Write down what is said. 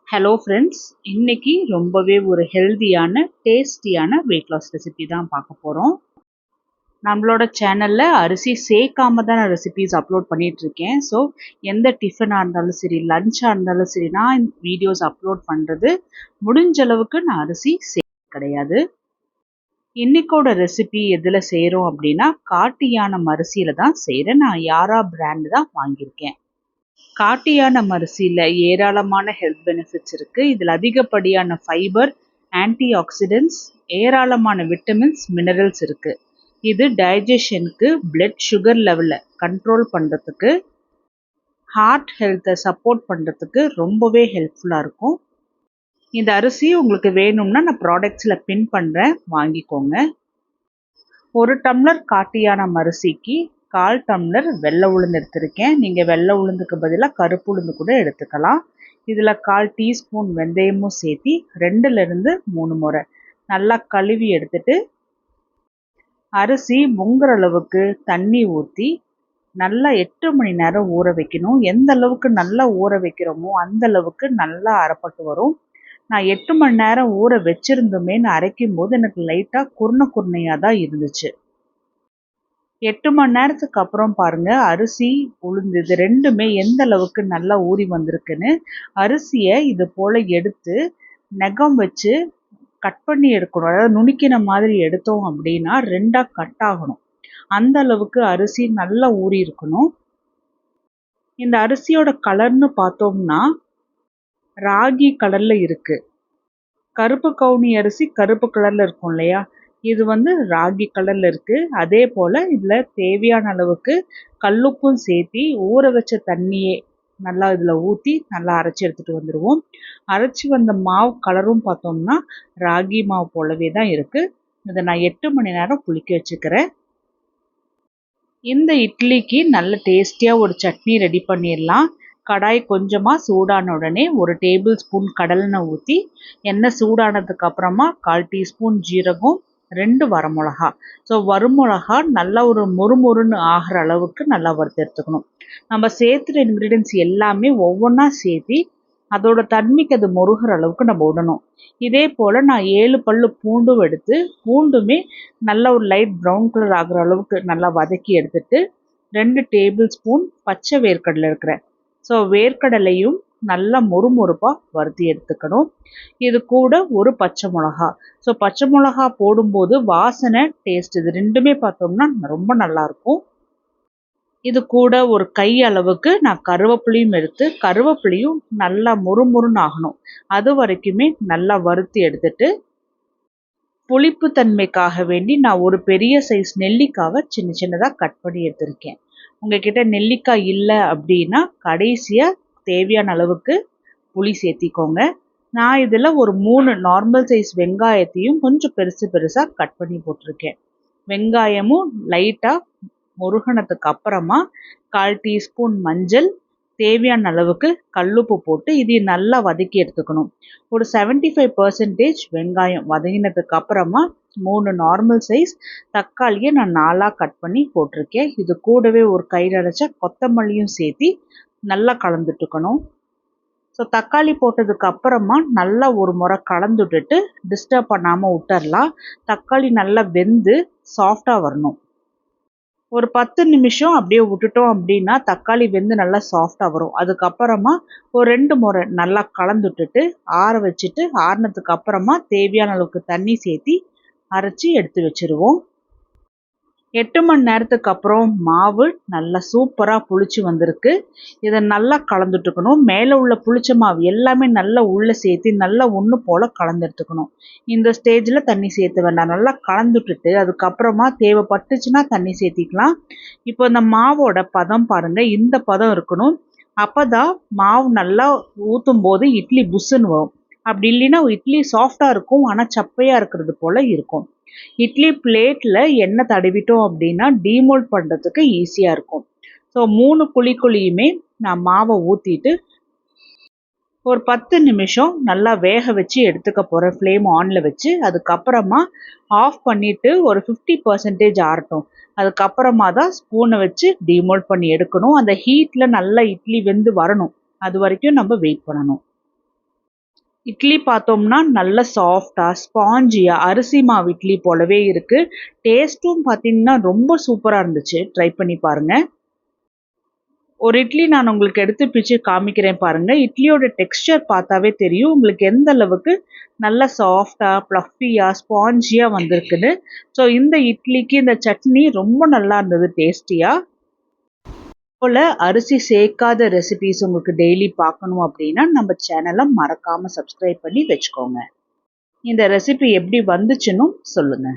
Hello friends, இன்னைக்கு ரொம்பவே ஒரு ஹெல்தியான டேஸ்டியான வெயிட் லாஸ் ரெசிபி தான் பார்க்க போகிறோம். நம்மளோட சேனலில் அரிசி சேர்க்காம தான் நான் ரெசிபிஸ் அப்லோட் பண்ணிகிட்ருக்கேன். ஸோ எந்த டிஃபனாக இருந்தாலும் சரி, லஞ்சாக இருந்தாலும் சரி, நான் வீடியோஸ் அப்லோட் பண்ணுறது முடிஞ்ச அளவுக்கு நான் அரிசி கிடையாது. இன்னைக்கோட ரெசிபி எதில் செய்கிறோம் அப்படின்னா, காட்டு யானம் அரிசியில் தான் செய்கிறேன். நான் யாரா பிராண்டு தான் வாங்கியிருக்கேன். காட்டு யானம் அரிசியில் ஏராளமான ஹெல்த் பெனிஃபிட்ஸ் இருக்குது. இதில் அதிகப்படியான ஃபைபர், ஆன்டி ஆக்சிடென்ட்ஸ், ஏராளமான விட்டமின்ஸ், மினரல்ஸ் இருக்குது. இது டைஜஷனுக்கு, பிளட் சுகர் லெவலை கண்ட்ரோல் பண்ணுறதுக்கு, ஹார்ட் ஹெல்த்தை சப்போர்ட் பண்ணுறதுக்கு ரொம்பவே ஹெல்ப்ஃபுல்லாக இருக்கும். இந்த அரிசி உங்களுக்கு வேணும்னா நான் ப்ராடக்ட்ஸில் பின் பண்ணுறேன், வாங்கிக்கோங்க. 1 டம்ளர் காட்டு யானம் அரிசிக்கு 1/4 டம்ளர் வெள்ளை உளுந்து எடுத்திருக்கேன். நீங்கள் வெள்ளை உளுந்துக்கு பதிலாக கருப்பு உளுந்து கூட எடுத்துக்கலாம். இதில் 1/4 டீஸ்பூன் வெந்தயமும் சேர்த்தி 2லிருந்து 3 முறை நல்லா கழுவி எடுத்துட்டு, அரிசி முங்குற அளவுக்கு தண்ணி ஊற்றி நல்லா 8 மணி நேரம் ஊற வைக்கணும். எந்த அளவுக்கு நல்லா ஊற வைக்கிறோமோ அந்த அளவுக்கு நல்லா அரைப்பட்டு வரும். நான் 8 மணி நேரம் ஊற வச்சுருந்துமே நான் அரைக்கும் போது எனக்கு லைட்டாக குருணையாக தான் இருந்துச்சு. 8 மணி நேரத்துக்கு அப்புறம் பாருங்கள், அரிசி உளுந்து இது ரெண்டுமே எந்த அளவுக்கு நல்லா ஊறி வந்திருக்குன்னு. அரிசியை இது போல் எடுத்து நகம் வச்சு கட் பண்ணி எடுக்கணும். அதாவது நுணுக்கின மாதிரி எடுத்தோம் அப்படின்னா 2ஆக கட் ஆகணும். அந்த அளவுக்கு அரிசி நல்லா ஊறி இருக்கணும். இந்த அரிசியோட கலர்னு பார்த்தோம்னா ராகி கலரில் இருக்குது. கருப்பு கவுனி அரிசி கருப்பு கலரில் இருக்கும் இல்லையா, இது ராகி கலரில் இருக்குது. அதே போல் இதில் தேவையான அளவுக்கு கல்லுப்பும் சேர்த்தி ஊற வச்ச தண்ணியே நல்லா இதில் ஊற்றி நல்லா அரைச்சி எடுத்துகிட்டு வந்துடுவோம். அரைச்சி வந்த மாவு கலரும் பார்த்தோம்னா ராகி மாவு போலவே தான் இருக்குது. இதை நான் 8 மணி நேரம் புளிக்க வச்சுக்கிறேன். இந்த இட்லிக்கு நல்ல டேஸ்டியாக ஒரு சட்னி ரெடி பண்ணிடலாம். கடாய் கொஞ்சமாக சூடான உடனே 1 டேபிள் ஸ்பூன் கடலெண்ணெய் ஊற்றி, எண்ணெய் சூடானதுக்கு அப்புறமா 1/4 டீஸ்பூன் ஜீரகம், 2 வரமிளகா. ஸோ வரமிளகா நல்லா ஒரு மொறுமொறுன்னு ஆகிற அளவுக்கு நல்லா வறுத்து எடுத்துக்கணும். நம்ம சேர்த்துற இன்க்ரீடியன்ஸ் எல்லாமே ஒவ்வொன்றா சேர்த்தி அதோட தன்மைக்கு அது முருகிற அளவுக்கு நம்ம விடணும். இதே போல் நான் 7 பல்லு பூண்டும் எடுத்து, பூண்டுமே நல்லா ஒரு லைட் ப்ரௌன் கலர் ஆகிற அளவுக்கு நல்லா வதக்கி எடுத்துட்டு, 2 டேபிள் ஸ்பூன் பச்சை வேர்க்கடலை இருக்கிறேன். ஸோ வேர்க்கடலையும் நல்லா மொறுமொறுப்பாக வறுத்தி எடுத்துக்கணும். இது கூட ஒரு பச்சை மிளகா. ஸோ பச்சை மிளகா போடும்போது வாசனை, டேஸ்ட் இது ரெண்டுமே பார்த்தோம்னா ரொம்ப நல்லாயிருக்கும். இது கூட ஒரு கை அளவுக்கு நான் கருவேப்பிலையும் எடுத்து, கருவேப்பிலையும் நல்லா மொறுமொறுன்னு ஆகணும். அது வரைக்குமே நல்லா வறுத்து எடுத்துட்டு, புளிப்பு தன்மைக்காக வேண்டி நான் ஒரு பெரிய சைஸ் நெல்லிக்காவை சின்ன சின்னதாக கட் பண்ணி எடுத்திருக்கேன். உங்ககிட்ட நெல்லிக்காய் இல்லை அப்படின்னா கடைசியாக தேவையான அளவுக்கு புளி சேர்த்திக்கோங்க. நான் இதில் ஒரு 3 நார்மல் சைஸ் வெங்காயத்தையும் கொஞ்சம் பெருசு பெருசாக கட் பண்ணி போட்டிருக்கேன். வெங்காயமும் லைட்டாக முருகனத்துக்கு அப்புறமா 1/4 டீஸ்பூன் மஞ்சள், தேவையான அளவுக்கு கல்லுப்பு போட்டு இதையும் நல்லா வதக்கி எடுத்துக்கணும். ஒரு 75% வெங்காயம் வதங்கினதுக்கு அப்புறமா 3 நார்மல் சைஸ் தக்காளியை நான் 4ஆக கட் பண்ணி போட்டிருக்கேன். இது கூடவே ஒரு கை நிறைச்ச கொத்தமல்லியும் சேர்த்தி நல்லா கலந்துட்டுக்கணும். ஸோ தக்காளி போட்டதுக்கு அப்புறமா நல்லா ஒரு முறை கலந்துட்டுட்டு டிஸ்டர்ப் பண்ணாமல் விட்டுறலாம். தக்காளி நல்லா வெந்து சாஃப்டாக வரணும். ஒரு 10 நிமிஷம் அப்படியே விட்டுட்டோம் அப்படின்னா தக்காளி வெந்து நல்லா சாஃப்டாக வரும். அதுக்கப்புறமா ஒரு 2 முறை நல்லா கலந்துட்டுட்டு ஆற வச்சுட்டு, ஆறினதுக்கு அப்புறமா தேவையான அளவுக்கு தண்ணி சேர்த்தி அரைச்சி எடுத்து வச்சுருவோம். 8 மணி நேரத்துக்கு அப்புறம் மாவு நல்லா சூப்பராக புளிச்சு வந்திருக்கு. இதை நல்லா கலந்துட்டுக்கணும். மேலே உள்ள புளிச்ச மாவு எல்லாமே நல்லா உள்ளே சேர்த்து நல்லா ஒன்று போல் கலந்துட்டுக்கணும். இந்த ஸ்டேஜில் தண்ணி சேர்த்து வேண்டாம். நல்லா கலந்துட்டுட்டு அதுக்கப்புறமா தேவைப்பட்டுச்சுன்னா தண்ணி சேர்த்திக்கலாம். இப்போ இந்த மாவோட பதம் பாருங்கள், இந்த பதம் இருக்கணும். அப்போ தான் மாவு நல்லா ஊற்றும் போது இட்லி புஷ்ஷுன்னு வரும். அப்படி இல்லைன்னா இட்லி சாஃப்டாக இருக்கும், ஆனால் சப்பையாக இருக்கிறது போல் இருக்கும். இட்லி பிளேட்டில் எண்ணெய் தடவிட்டோம் அப்படின்னா டீமோல்ட் பண்ணுறதுக்கு ஈஸியாக இருக்கும். ஸோ 3 குழிக்குழியுமே நான் மாவை ஊற்றிட்டு ஒரு 10 நிமிஷம் நல்லா வேக வச்சு எடுத்துக்க போகிறேன், ஃப்ளேம் ஆனில் வச்சு. அதுக்கப்புறமா ஆஃப் பண்ணிவிட்டு ஒரு 50% ஆறட்டும். அதுக்கப்புறமா தான் ஸ்பூனை வச்சு டீமோல்ட் பண்ணி எடுக்கணும். அந்த ஹீட்டில் நல்லா இட்லி வெந்து வரணும். அது வரைக்கும் நம்ம வெயிட் பண்ணணும். இட்லி பார்த்தோம்னா நல்ல சாஃப்டா ஸ்பாஞ்சியா அரிசி மாவு இட்லி போலவே இருக்கு. டேஸ்ட்டும் பார்த்தீங்கன்னா ரொம்ப சூப்பரா இருந்துச்சு. ட்ரை பண்ணி பாருங்க. ஒரு இட்லி நான் உங்களுக்கு எடுத்து பிச்சு காமிக்கிறேன் பாருங்க. இட்லியோட டெக்ஸ்சர் பார்த்தாவே தெரியும் உங்களுக்கு எந்த அளவுக்கு நல்ல சாஃப்டா, ஃப்ளஃபியா, ஸ்பாஞ்சியா வந்திருக்குன்னு. ஸோ இந்த இட்லிக்கு இந்த சட்னி ரொம்ப நல்லா இருந்தது டேஸ்டியா. போல அரிசி சேர்க்காத ரெசிபீஸ் உங்களுக்கு டெய்லி பார்க்கணும் அப்படின்னா நம்ம சேனலை மறக்காம சப்ஸ்கிரைப் பண்ணி வச்சுக்கோங்க. இந்த ரெசிபி எப்படி வந்துச்சுன்னு சொல்லுங்க.